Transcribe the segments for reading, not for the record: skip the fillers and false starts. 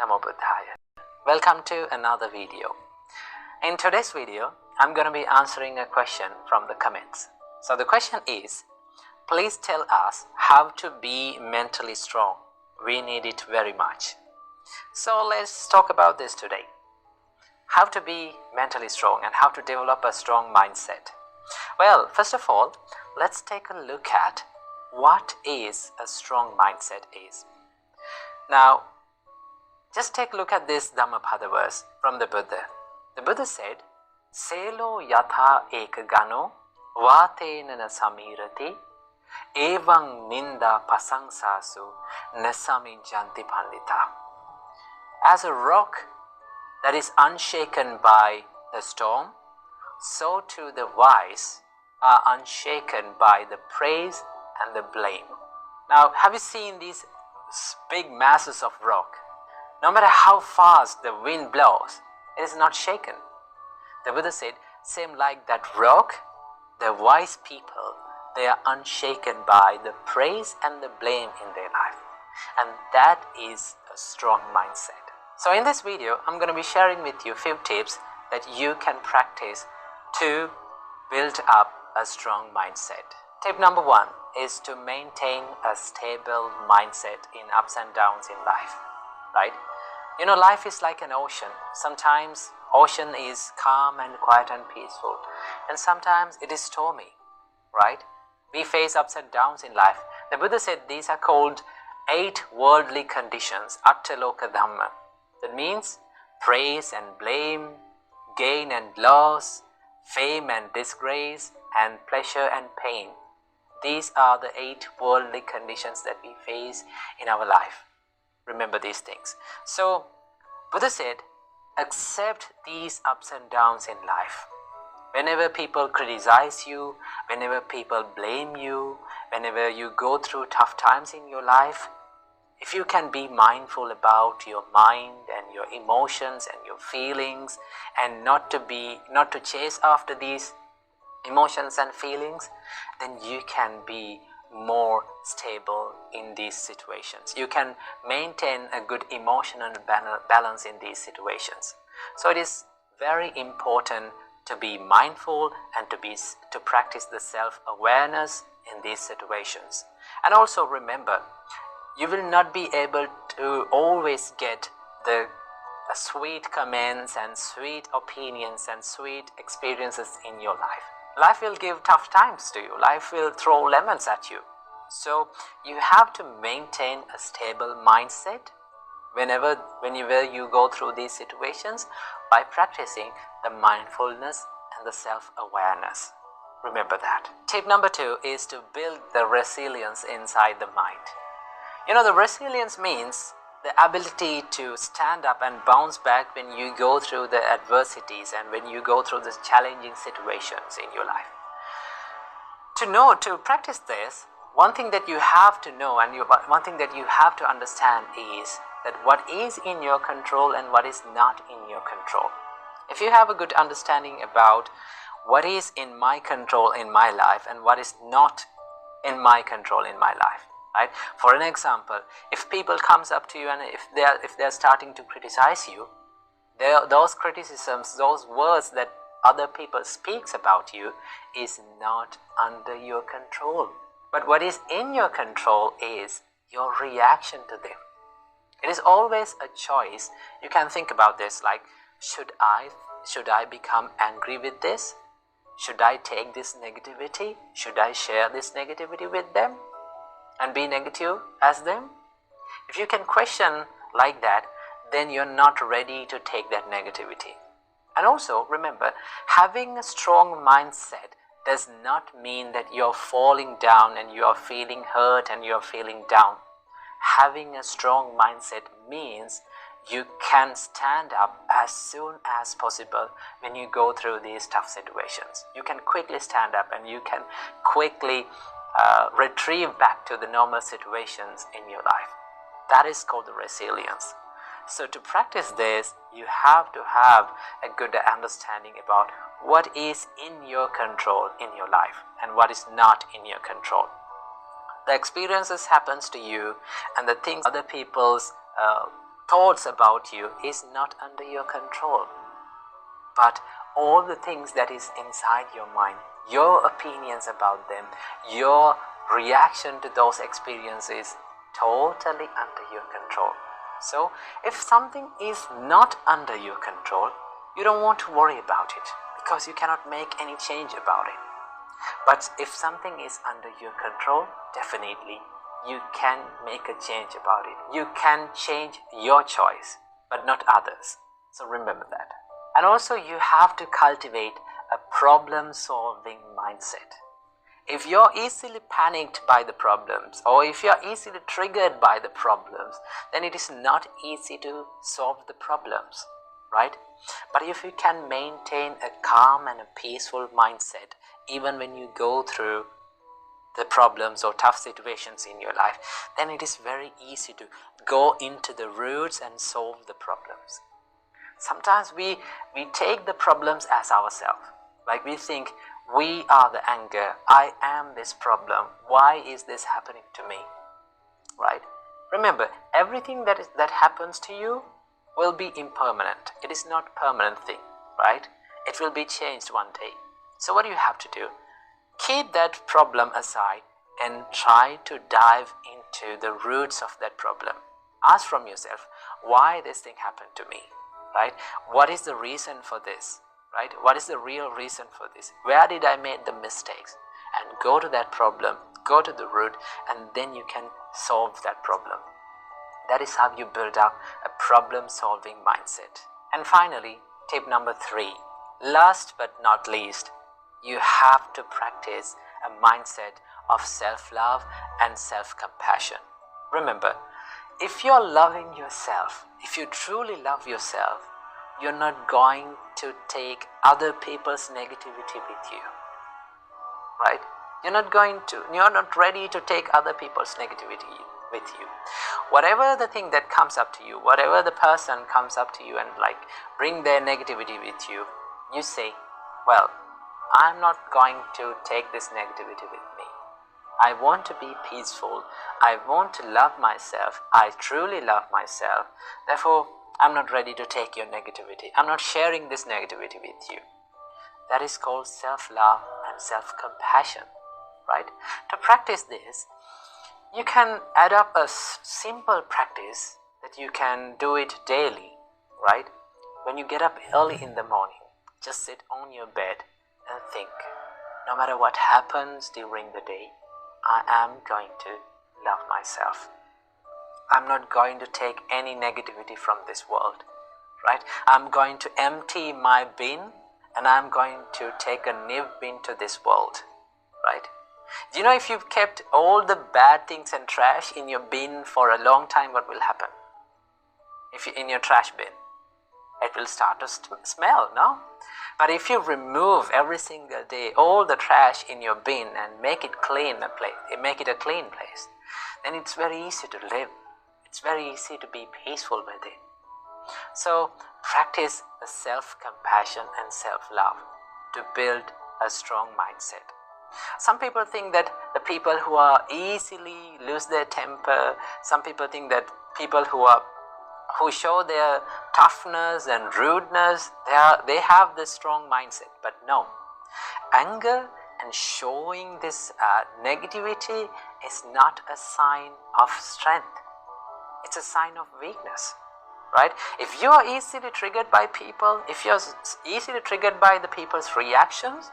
Namo Buddhaya. Welcome to another video. In today's video, I'm going to be answering a question from the comments. So the question is, please tell us how to be mentally strong. We need it very much. So let's talk about this today. How to be mentally strong and how to develop a strong mindset. Well, first of all, let's take a look at what is a strong mindset is. Now, just take a look at this Dhammapada verse from the Buddha. The Buddha said, Selo yatha ekagano vatena na samirati evang ninda pasangsasu nasami janti pandita. As a rock that is unshaken by the storm, so too the wise are unshaken by the praise and the blame. Now, have you seen these big masses of rock? No matter how fast the wind blows, it is not shaken. The Buddha said, same like that rock, the wise people, they are unshaken by the praise and the blame in their life. And that is a strong mindset. So in this video, I'm going to be sharing with you a few tips that you can practice to build up a strong mindset. Tip number one is to maintain a stable mindset in ups and downs in life, right? You know, life is like an ocean. Sometimes ocean is calm and quiet and peaceful, and sometimes it is stormy, right? We face ups and downs in life. The Buddha said these are called 8 worldly conditions, Attaloka Dhamma. That means praise and blame, gain and loss, fame and disgrace, and pleasure and pain. These are the 8 worldly conditions that we face in our life. Remember these things. So, Buddha said, accept these ups and downs in life. Whenever people criticize you, whenever people blame you, whenever you go through tough times in your life, if you can be mindful about your mind and your emotions and your feelings, and not to chase after these emotions and feelings, then you can be more stable in these situations. You can maintain a good emotional balance in these situations. So it is very important to be mindful and to practice the self-awareness in these situations. And also remember, you will not be able to always get the sweet comments and sweet opinions and sweet experiences in your life. Life will give tough times to you. Life will throw lemons at you. So you have to maintain a stable mindset whenever you go through these situations by practicing the mindfulness and the self-awareness. Remember that. Tip number 2 is to build the resilience inside the mind. You know, the resilience means the ability to stand up and bounce back when you go through the adversities and when you go through the challenging situations in your life. To practice this, one thing that you have to know and one thing that you have to understand is that what is in your control and what is not in your control. If you have a good understanding about what is in my control in my life and what is not in my control in my life, right? For an example, if people comes up to you and if they're starting to criticize you, those criticisms, those words that other people speaks about you is not under your control. But what is in your control is your reaction to them. It is always a choice. You can think about this like, should I become angry with this? Should I take this negativity? Should I share this negativity with them and be negative as them? If you can question like that, then you're not ready to take that negativity. And also remember, having a strong mindset does not mean that you're falling down and you're feeling hurt and you're feeling down. Having a strong mindset means you can stand up as soon as possible when you go through these tough situations. You can quickly stand up and you can quickly retrieve back to the normal situations in your life. That is called the resilience. So to practice this, you have to have a good understanding about what is in your control in your life and what is not in your control. The experiences happens to you and the things other people's thoughts about you is not under your control. But all the things that is inside your mind, your opinions about them, your reaction to those experiences, totally under your control. So if something is not under your control, you don't want to worry about it because you cannot make any change about it. But if something is under your control, definitely you can make a change about it. You can change your choice, but not others. So remember that. And also you have to cultivate a problem-solving mindset. If you're easily panicked by the problems, or if you're easily triggered by the problems, then it is not easy to solve the problems, right? But if you can maintain a calm and a peaceful mindset, even when you go through the problems or tough situations in your life, then it is very easy to go into the roots and solve the problems. Sometimes we take the problems as ourselves. Like we think, we are the anger, I am this problem, why is this happening to me? Right? Remember, everything that happens to you will be impermanent. It is not a permanent thing, right? It will be changed one day. So what do you have to do? Keep that problem aside and try to dive into the roots of that problem. Ask from yourself, why this thing happened to me? Right? What is the reason for this? Right? What is the real reason for this? Where did I make the mistakes? And go to that problem, go to the root, and then you can solve that problem. That is how you build up a problem-solving mindset. And finally, tip number 3, last but not least, you have to practice a mindset of self-love and self-compassion. Remember, if you're loving yourself, if you truly love yourself, you're not going to take other people's negativity with you, right? You're not ready to take other people's negativity with you. Whatever the thing that comes up to you, whatever the person comes up to you and bring their negativity with you, you say, well, I'm not going to take this negativity with me. I want to be peaceful. I want to love myself. I truly love myself. Therefore, I'm not ready to take your negativity. I'm not sharing this negativity with you. That is called self-love and self-compassion, right? To practice this, you can add up a simple practice that you can do it daily, right? When you get up early in the morning, just sit on your bed and think, no matter what happens during the day, I am going to love myself. I'm not going to take any negativity from this world, right? I'm going to empty my bin and I'm going to take a new bin to this world, right? Do you know if you've kept all the bad things and trash in your bin for a long time, what will happen? If you're in your trash bin, it will start to smell, no? But if you remove every single day all the trash in your bin and make it clean make it a clean place, then it's very easy to live. It's very easy to be peaceful with it. So practice the self-compassion and self-love to build a strong mindset. Some people think that the people who are easily lose their temper, some people think that people who show their toughness and rudeness, they have this strong mindset. But no, anger and showing this negativity is not a sign of strength. It's a sign of weakness, right? If you are easily triggered by people, if you're easily triggered by the people's reactions,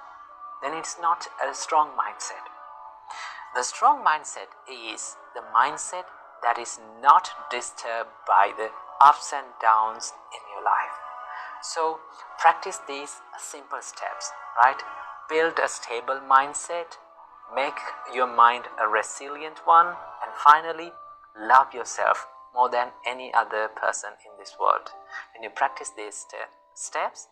then it's not a strong mindset. The strong mindset is the mindset that is not disturbed by the ups and downs in your life. So practice these simple steps, right? Build a stable mindset, make your mind a resilient one, and finally, love yourself more than any other person in this world. When you practice these steps,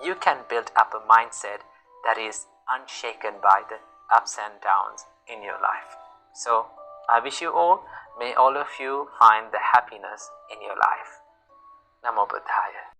you can build up a mindset that is unshaken by the ups and downs in your life. So I wish you all, may all of you find the happiness in your life. Namo Buddhaya.